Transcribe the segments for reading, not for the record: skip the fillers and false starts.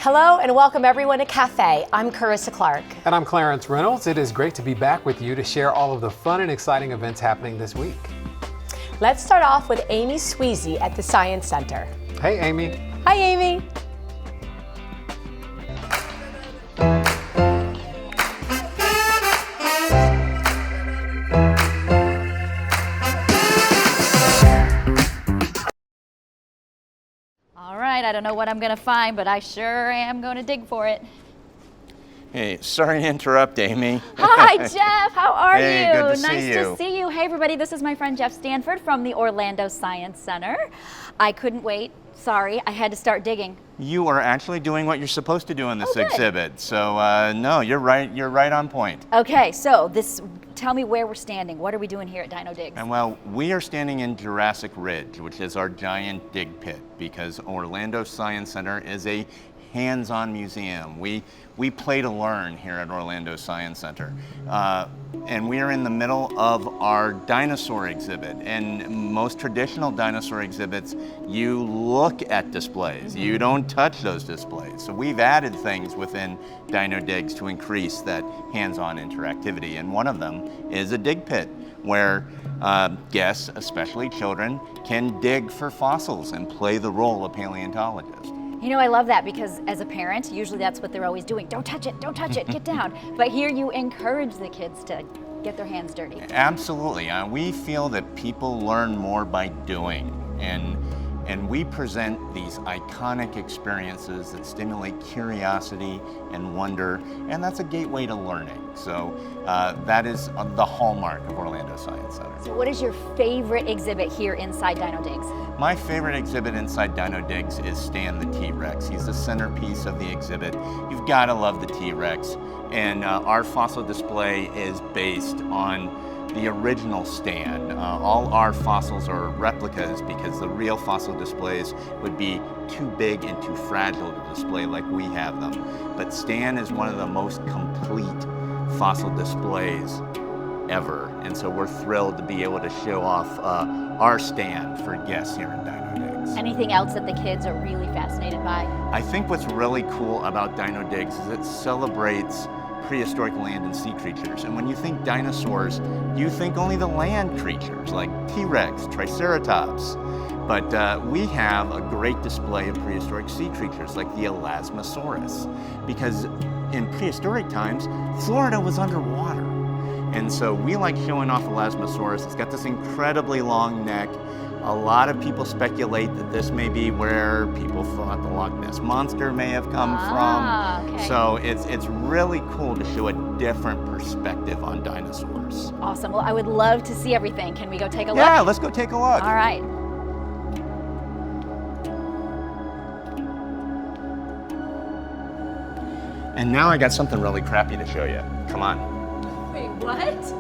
Hello and welcome everyone to Cafe. I'm Carissa Clark. And I'm Clarence Reynolds. It is great to be back with you to share all of the fun and exciting events happening this week. Let's start off with Amy Sweezy at the Science Center. Hey, Amy. Hi, Amy. All right, I don't know what I'm going to find, but I sure am going to dig for it. Hey, sorry to interrupt, Amy. Hi, Jeff. How are Hey, you? good to Nice see you. to see you. Hey, everybody. This is my friend Jeff Stanford from the Orlando Science Center. I couldn't wait. Sorry, I had to start digging. You are actually doing what you're supposed to do in this Oh, good. exhibit. So, no, you're right. You're right on point. Okay, so tell me where we're standing. What are we doing here at Dino Digs? And well, we are standing in Jurassic Ridge, which is our giant dig pit, because Orlando Science Center is a hands-on museum. We play to learn here at Orlando Science Center. And we are in the middle of our dinosaur exhibit. And most traditional dinosaur exhibits, you look at displays. You don't touch those displays. So we've added things within Dino Digs to increase that hands-on interactivity. And one of them is a dig pit, where guests, especially children, can dig for fossils and play the role of paleontologist. You know, I love that because as a parent, usually that's what they're always doing. Don't touch it, get down. But here you encourage the kids to get their hands dirty. Absolutely. We feel that people learn more by doing, and we present these iconic experiences that stimulate curiosity and wonder, and that's a gateway to learning. So that is the hallmark of Orlando Science Center. So what is your favorite exhibit here inside Dino Digs? My favorite exhibit inside Dino Digs is Stan the T-Rex. He's the centerpiece of the exhibit. You've got to love the T-Rex. And our fossil display is based on the original Stan. All our fossils are replicas because the real fossil displays would be too big and too fragile to display like we have them. But Stan is one of the most complete fossil displays ever. And so we're thrilled to be able to show off our Stan for guests here in Dino Digs. Anything else that the kids are really fascinated by? I think what's really cool about Dino Digs is it celebrates prehistoric land and sea creatures. And when you think dinosaurs, you think only the land creatures like T-Rex, Triceratops. But we have a great display of prehistoric sea creatures like the Elasmosaurus, because in prehistoric times, Florida was underwater. And so we like showing off Elasmosaurus. It's got this incredibly long neck. A lot of people speculate that this may be where people thought the Loch Ness Monster may have come from. Okay. So it's really cool to show a different perspective on dinosaurs. Awesome. Well, I would love to see everything. Can we go take a look? Yeah, let's go take a look. All right. And now I got something really crappy to show you. Come on. Wait, what?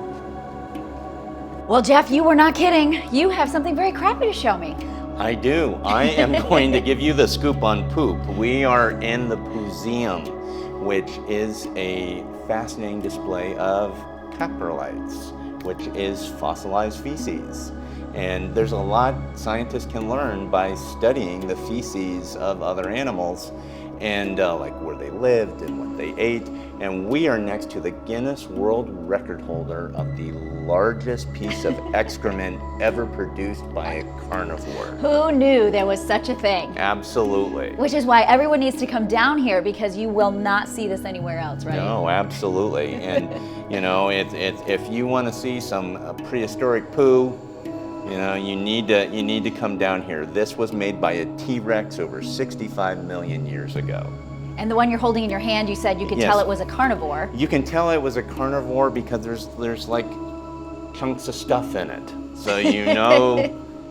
Well, Jeff, you were not kidding. You have something very crappy to show me. I do. I am going to give you the scoop on poop. We are in the Pooseum, which is a fascinating display of coprolites, which is fossilized feces. And there's a lot scientists can learn by studying the feces of other animals and like where they lived and what they ate. And we are next to the Guinness World Record holder of the largest piece of excrement ever produced by a carnivore. Who knew there was such a thing? Absolutely. Which is why everyone needs to come down here because you will not see this anywhere else, right? No, absolutely. And you know, if you want to see some prehistoric poo, you know, you need to come down here. This was made by a T-Rex over 65 million years ago. And the one you're holding in your hand, you said you could tell it was a carnivore. You can tell it was a carnivore because there's like chunks of stuff in it. So you know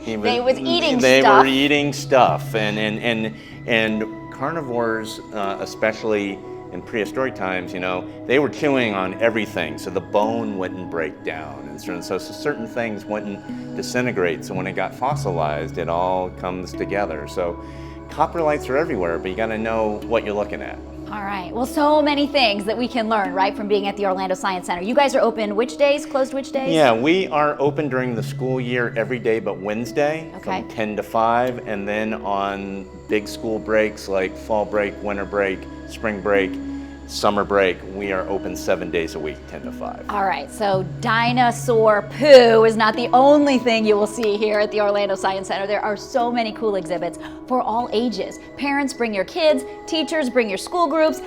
They was eating they stuff. were eating stuff. And carnivores, especially in prehistoric times, you know, they were chewing on everything so the bone wouldn't break down. And so certain things wouldn't disintegrate. So when it got fossilized, it all comes together. So coprolites are everywhere, but you got to know what you're looking at. All right. Well, so many things that we can learn, right, from being at the Orlando Science Center. You guys are open which days, closed which days? Yeah, we are open during the school year every day but Wednesday Okay. from 10 to 5, and then on big school breaks like fall break, winter break, spring break, summer break, we are open 7 days a week, 10 to 5. All right, so dinosaur poo is not the only thing you will see here at the Orlando Science Center. There are so many cool exhibits for all ages. Parents, bring your kids. Teachers, bring your school groups.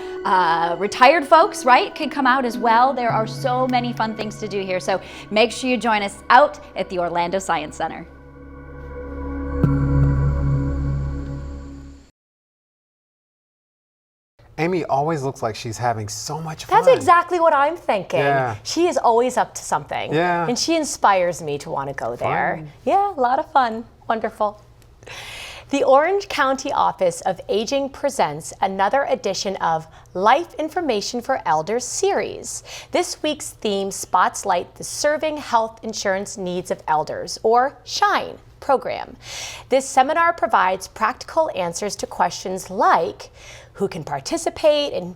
Retired folks, right, can come out as well. There are so many fun things to do here, so make sure you join us out at the Orlando Science Center. Amy always looks like she's having so much fun. That's exactly what I'm thinking. Yeah. She is always up to something. Yeah. And she inspires me to want to go there. Fun. Yeah, a lot of fun. Wonderful. The Orange County Office of Aging presents another edition of Life Information for Elders series. This week's theme spotlights the Serving Health Insurance Needs of Elders, or SHINE program. This seminar provides practical answers to questions like who can participate and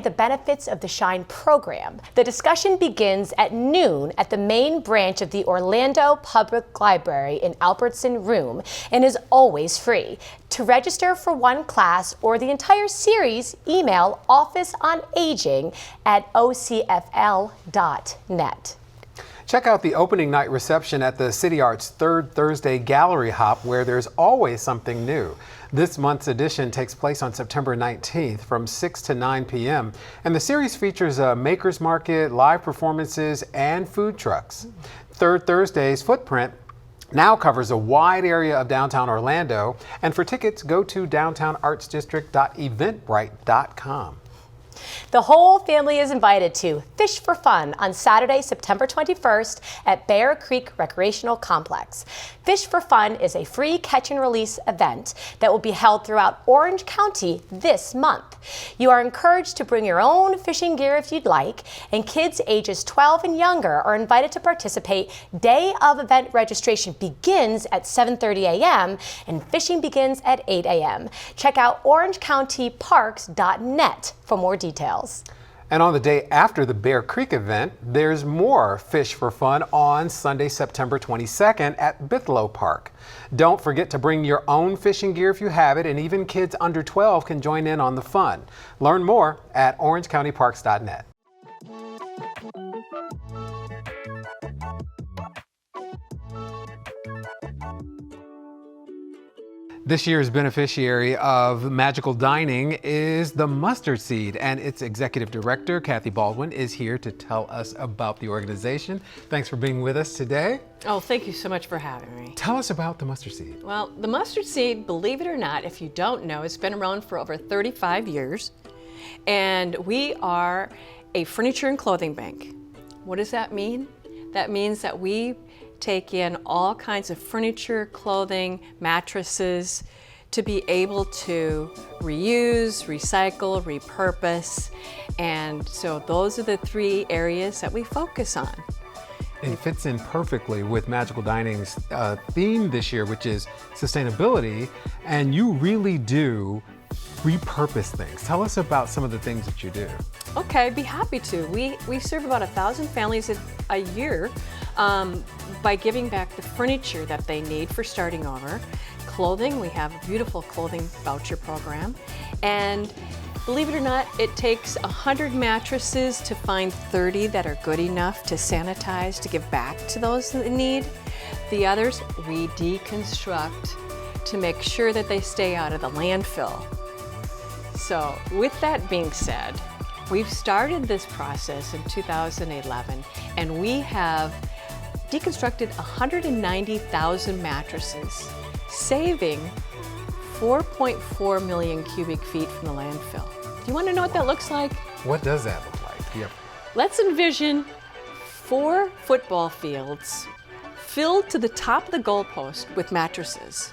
the benefits of the SHINE program. The discussion begins at noon at the main branch of the Orlando Public Library in Albertson Room and is always free. To register for one class or the entire series, email officeonaging@ocfl.net. Check out the opening night reception at the City Arts Third Thursday Gallery Hop, where there's always something new. This month's edition takes place on September 19th from 6 to 9 p.m. And the series features a maker's market, live performances, and food trucks. Third Thursday's footprint now covers a wide area of downtown Orlando. And for tickets, go to downtownaartsdistrict.eventbrite.com. The whole family is invited to Fish for Fun on Saturday, September 21st at Bear Creek Recreational Complex. Fish for Fun is a free catch and release event that will be held throughout Orange County this month. You are encouraged to bring your own fishing gear if you'd like, and kids ages 12 and younger are invited to participate. Day of event registration begins at 7:30 a.m. and fishing begins at 8 a.m. Check out orangecountyparks.net for more details. And on the day after the Bear Creek event, there's more Fish for Fun on Sunday, September 22nd at Bithlow Park. Don't forget to bring your own fishing gear if you have it, and even kids under 12 can join in on the fun. Learn more at orangecountyparks.net. This year's beneficiary of Magical Dining is the Mustard Seed, and its executive director, Kathy Baldwin, is here to tell us about the organization. Thanks for being with us today. Oh, thank you so much for having me. Tell us about the Mustard Seed. Well, the Mustard Seed, believe it or not, if you don't know, it's been around for over 35 years, and we are a furniture and clothing bank. What does that mean? That means that we take in all kinds of furniture, clothing, mattresses to be able to reuse, recycle, repurpose. And so those are the three areas that we focus on. It fits in perfectly with Magical Dining's theme this year, which is sustainability, and you really do repurpose things. Tell us about some of the things that you do. Okay, I'd be happy to. We serve about 1,000 families a year by giving back the furniture that they need for starting over. Clothing, we have a beautiful clothing voucher program. And believe it or not, it takes 100 mattresses to find 30 that are good enough to sanitize, to give back to those in need. The others, we deconstruct to make sure that they stay out of the landfill. So with that being said, we've started this process in 2011, and we have deconstructed 190,000 mattresses, saving 4.4 million cubic feet from the landfill. Do you want to know what that looks like? What does that look like? Yep. Let's envision 4 football fields filled to the top of the goalpost with mattresses.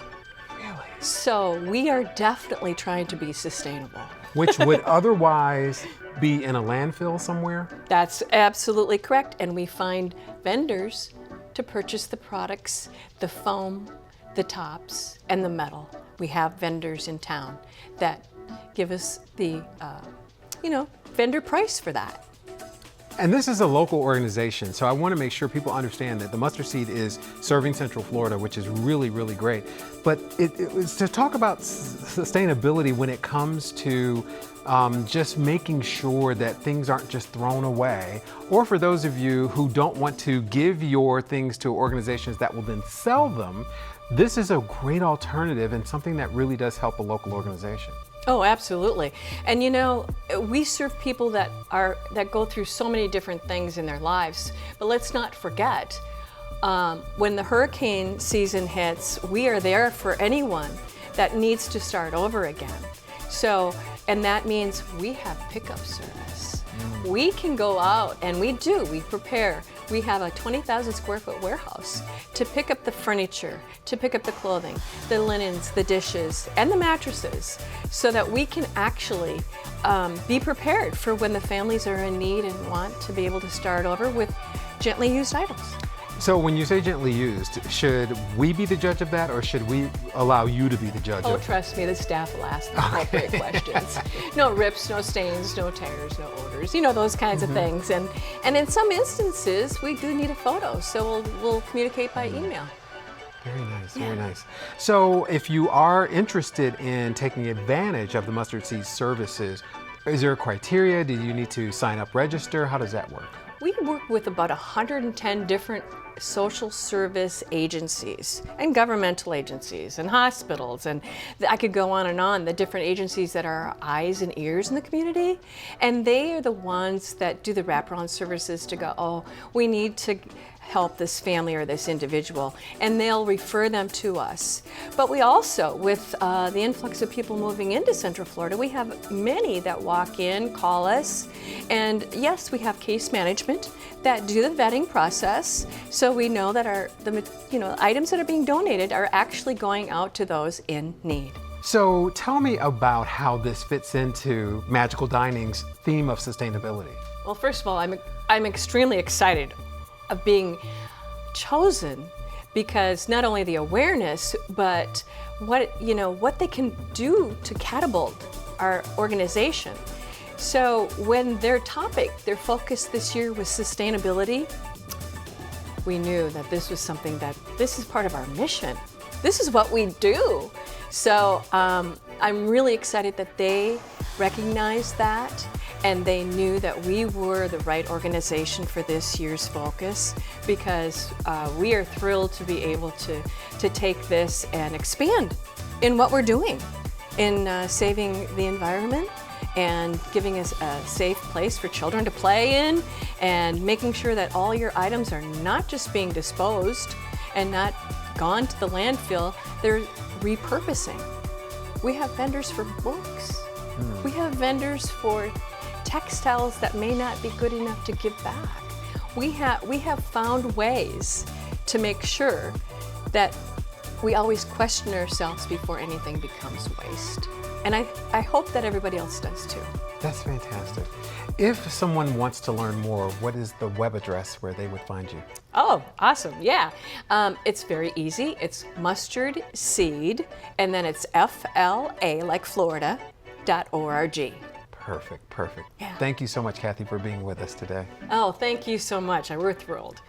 Really? So we are definitely trying to be sustainable. Which would otherwise be in a landfill somewhere? That's absolutely correct. And we find vendors to purchase the products, the foam, the tops, and the metal. We have vendors in town that give us the vendor price for that. And this is a local organization, so I want to make sure people understand that the Mustard Seed is serving Central Florida, which is really, really great. But it was to talk about sustainability when it comes to just making sure that things aren't just thrown away, or for those of you who don't want to give your things to organizations that will then sell them, this is a great alternative and something that really does help a local organization. Oh, absolutely. And we serve people that go through so many different things in their lives. But let's not forget, when the hurricane season hits, we are there for anyone that needs to start over again. So, and that means we have pickup service. We can go out, and we prepare. We have a 20,000 square foot warehouse to pick up the furniture, to pick up the clothing, the linens, the dishes, and the mattresses, so that we can actually be prepared for when the families are in need and want to be able to start over with gently used items. So when you say gently used, should we be the judge of that, or should we allow you to be the judge Oh, of it? trust me, the staff will ask the appropriate questions. No rips, no stains, no tears, no odors, those kinds of things. And in some instances, we do need a photo, so we'll communicate by email. Very nice, very nice. So if you are interested in taking advantage of the Mustard Seed services, is there a criteria? Do you need to sign up, register? How does that work? We work with about 110 different social service agencies and governmental agencies and hospitals, and I could go on, the different agencies that are our eyes and ears in the community, and they are the ones that do the wraparound services to go, oh, we need to help this family or this individual, and they'll refer them to us. But we also, with the influx of people moving into Central Florida, we have many that walk in, call us, and yes, we have case management that do the vetting process, so we know that the items that are being donated are actually going out to those in need. So tell me about how this fits into Magical Dining's theme of sustainability. Well, first of all, I'm extremely excited of being chosen, because not only the awareness, but what they can do to catapult our organization. So when their focus this year was sustainability, we knew that this was something this is part of our mission. This is what we do. So I'm really excited that they recognized that, and they knew that we were the right organization for this year's focus, because we are thrilled to be able to take this and expand in what we're doing in saving the environment and giving us a safe place for children to play in, and making sure that all your items are not just being disposed and not gone to the landfill, they're repurposing. We have vendors for books. We have vendors for textiles that may not be good enough to give back. We have found ways to make sure that we always question ourselves before anything becomes waste. And I hope that everybody else does too. That's fantastic. If someone wants to learn more, what is the web address where they would find you? Oh, awesome, yeah. It's very easy. It's Mustard Seed, and then it's FLA, like Florida, .org. Perfect, perfect. Yeah. Thank you so much, Kathy, for being with us today. Oh, thank you so much. We're thrilled.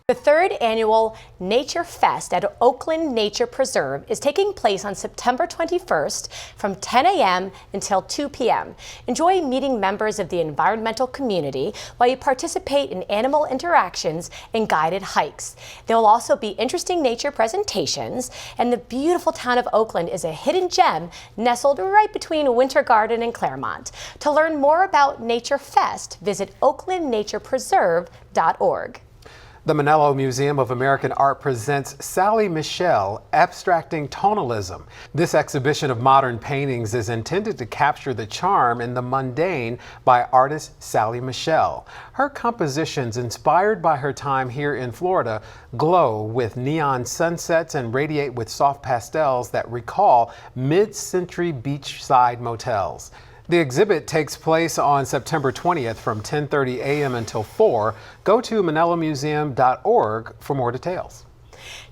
The third annual Nature Fest at Oakland Nature Preserve is taking place on September 21st from 10 a.m. until 2 p.m. Enjoy meeting members of the environmental community while you participate in animal interactions and guided hikes. There will also be interesting nature presentations, and the beautiful town of Oakland is a hidden gem nestled right between Winter Garden and Claremont. To learn more about Nature Fest, visit oaklandnaturepreserve.org. The Manello Museum of American Art presents Sally Michelle, Abstracting Tonalism. This exhibition of modern paintings is intended to capture the charm and the mundane by artist Sally Michelle. Her compositions, inspired by her time here in Florida, glow with neon sunsets and radiate with soft pastels that recall mid-century beachside motels. The exhibit takes place on September 20th from 10:30 a.m. until 4. Go to manellomuseum.org for more details.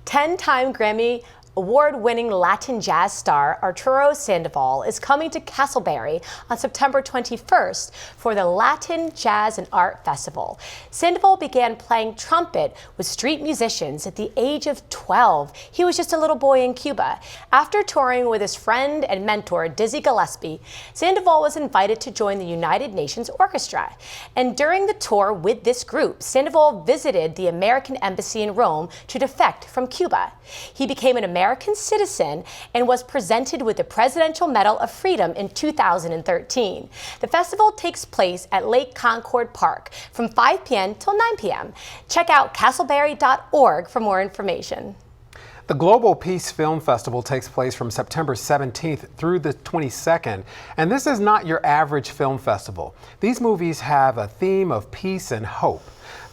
10-time Grammy Award-winning Latin jazz star Arturo Sandoval is coming to Castleberry on September 21st for the Latin Jazz and Art Festival. Sandoval began playing trumpet with street musicians at the age of 12. He was just a little boy in Cuba. After touring with his friend and mentor Dizzy Gillespie, Sandoval was invited to join the United Nations Orchestra. And during the tour with this group, Sandoval visited the American Embassy in Rome to defect from Cuba. He became an American citizen and was presented with the Presidential Medal of Freedom in 2013. The festival takes place at Lake Concord Park from 5 p.m. till 9 p.m. Check out castleberry.org for more information. The Global Peace Film Festival takes place from September 17th through the 22nd, and this is not your average film festival. These movies have a theme of peace and hope.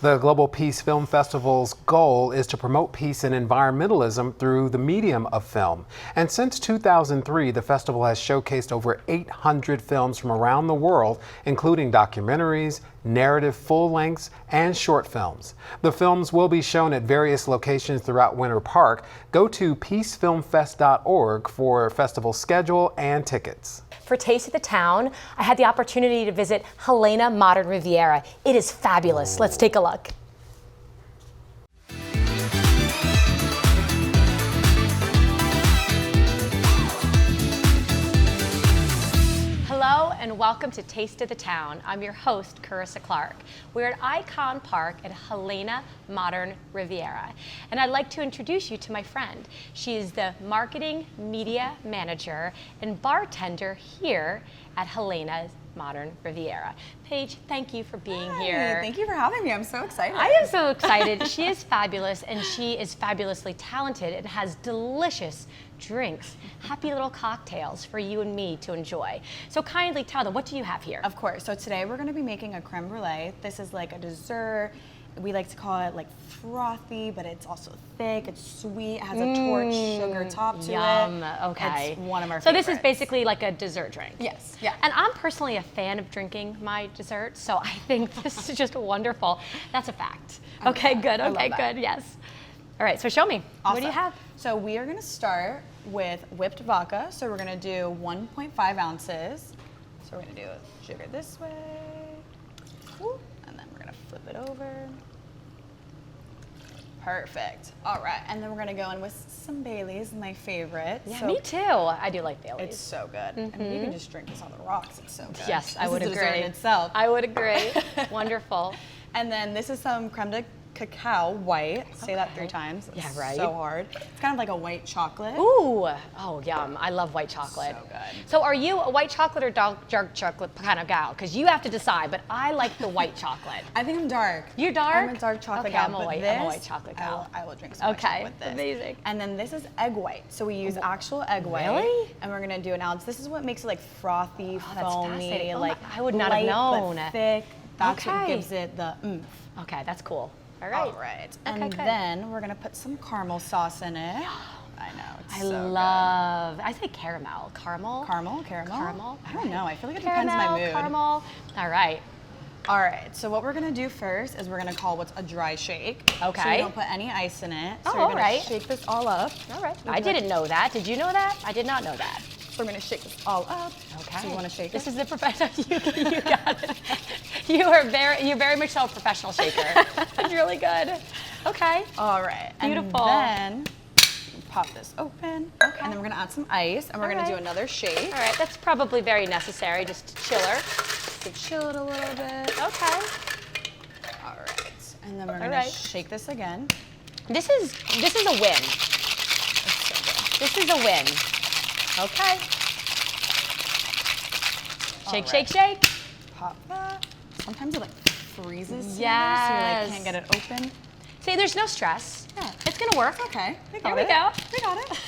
The Global Peace Film Festival's goal is to promote peace and environmentalism through the medium of film. And since 2003, the festival has showcased over 800 films from around the world, including documentaries, narrative full-lengths, and short films. The films will be shown at various locations throughout Winter Park. Go to peacefilmfest.org for festival schedule and tickets. For Taste of the Town, I had the opportunity to visit Helena Modern Riviera. It is fabulous. Let's take a look. Hello and welcome to Taste of the Town. I'm your host, Carissa Clark. We're at Icon Park at Helena Modern Riviera. And I'd like to introduce you to my friend. She is the marketing media manager and bartender here at Helena Modern Riviera. Paige, thank you for being here. Thank you for having me. I'm so excited. I am so excited. She is fabulous and she is fabulously talented and has delicious drinks, happy little cocktails for you and me to enjoy. So kindly tell them, what do you have here? Of course. So today we're going to be making a creme brulee. This is like a dessert. We like to call it like frothy, but it's also thick, it's sweet, it has a torch sugar top to Yum. it. Okay. It's one of our So favorites. this is basically like a dessert drink. Yes. Yeah. And I'm personally a fan of drinking my dessert, so I think this is just wonderful. That's a fact. Okay, good. I love Okay, that. good. Yes. All right, so show me. What do you Awesome. have? So we are going to start with whipped vodka. So we're going to do 1.5 ounces. So we're going to do sugar this way. Woo. And then we're going to flip it over. Perfect. All right, and then we're gonna go in with some Baileys, my favorite. Yeah, So me too. I do like Baileys. It's so good. I mean, you can just drink this on the rocks. It's so good. Yes, I This would is a dessert agree. in itself. I would agree. Wonderful. And then this is some creme de cacao white. Say that 3 times. Yeah, It's right. So hard. It's kind of like a white chocolate. Ooh, oh yum. I love white chocolate. So good. So are you a white chocolate or dark chocolate kind of gal? Because you have to decide, but I like the white chocolate. I think I'm dark. You're dark? I'm a dark chocolate Okay, gal. I'm a but white- this, I'm a white chocolate gal. I will drink so much Okay, with this. amazing. And then this is egg white. So we use actual egg white. Really? And we're gonna do an ounce. This is what makes it like frothy, Oh, that's foamy, fascinating. Oh my- like I would not have light known. but thick. That's what Okay. gives it the oomph. Okay, that's cool. All right. All right. Okay, And good. then we're gonna put some caramel sauce in it. I know. It's I so good. love, I say caramel. Caramel? Caramel. Caramel? I don't know. I feel like it Caramel, depends my mood. caramel. All right. All right, so what we're gonna do first is we're gonna call what's a dry shake. So Okay. we don't put any ice in it. So Oh, we're gonna all right. shake this all up. All right. Would I you like- didn't know that. Did you know that? I did not know that. So we're gonna shake this all up. Okay. So you wanna shake This it? is the professional. You got it. You're very much so a professional shaker. It's really good. Okay. All right. Beautiful. And then pop this open. Okay. And then we're gonna add some ice and we're All gonna do right. another shake. All right. That's probably very necessary, just to chill her. To chill it a little bit. Okay. All right. And then we're All gonna right. shake this again. This is a win. It's so good. This is a win. Okay. Shake, shake, shake. Pop that. Sometimes it like freezes. here, So you Yes. like can't get it open. See, there's no stress. Yeah. It's gonna work. Okay. Here we go. We got it.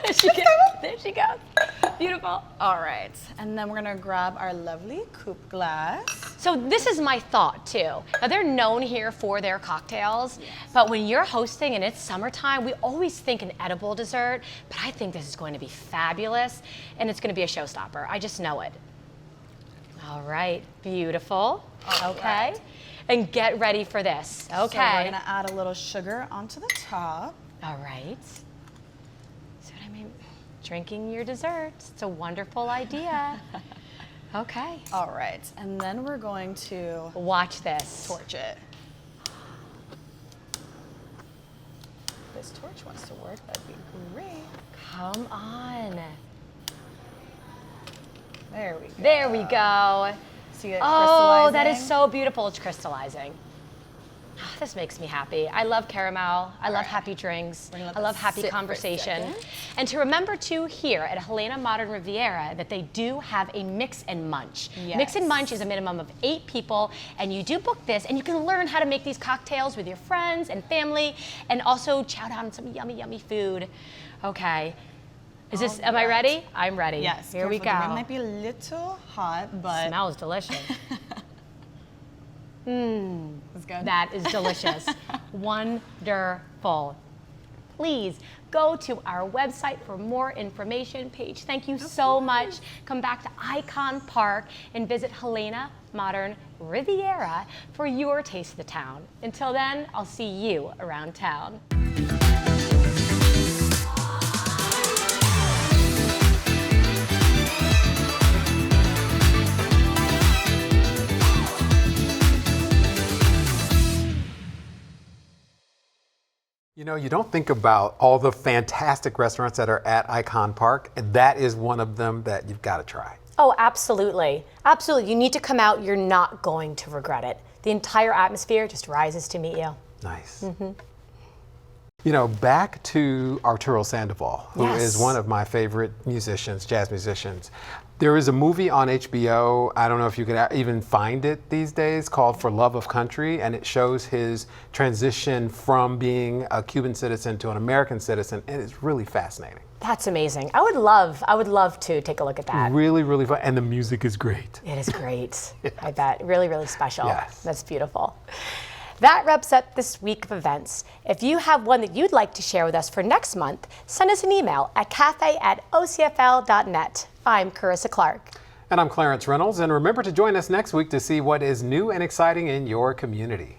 There she goes. There she goes. Beautiful. All right. And then we're gonna grab our lovely coupe glass. So this is my thought too. Now they're known here for their cocktails, but when you're hosting and it's summertime, we always think an edible dessert, but I think this is going to be fabulous and it's going to be a showstopper. I just know it. All right, beautiful. All Okay. right. And get ready for this. Okay. So we're gonna add a little sugar onto the top. All right. drinking your dessert. It's a wonderful idea. Okay. All right, and then we're going to Watch this. torch it. If this torch wants to work, that'd be great. Come on. There we go. There we go. See it Oh, that is crystallizing? so beautiful. It's crystallizing. Ah, this makes me happy. I love caramel. I love right. happy drinks. We're gonna let I love this happy sit for a conversation. second. And to remember too here at Helena Modern Riviera that they do have a mix and munch. Mix and Yes. munch is a minimum of 8 people, and you do book this and you can learn how to make these cocktails with your friends and family and also chow down on some yummy, yummy food. Okay. Is this, am I ready? I'm ready. Yes. Here we careful, go. The rim might be a little hot, but Smells delicious. it's good. That is delicious. Wonderful. Please go to our website for more information. Paige, thank you so much. Come back to Icon Park and visit Helena Modern Riviera for your taste of the town. Until then, I'll see you around town. You know, you don't think about all the fantastic restaurants that are at Icon Park, and that is one of them that you've got to try. Oh, absolutely. Absolutely. You need to come out. You're not going to regret it. The entire atmosphere just rises to meet you. Nice. You know, back to Arturo Sandoval, who is Yes. one of my favorite musicians, jazz musicians. There is a movie on HBO, I don't know if you can even find it these days, called For Love of Country, and it shows his transition from being a Cuban citizen to an American citizen, and it's really fascinating. That's amazing. I would love to take a look at that. Really, really fun, and the music is great. It is great. I bet. Really, really special. Yes. That's beautiful. That wraps up this week of events. If you have one that you'd like to share with us for next month, send us an email at cafe@ocfl.net. I'm Carissa Clark. And I'm Clarence Reynolds, and remember to join us next week to see what is new and exciting in your community.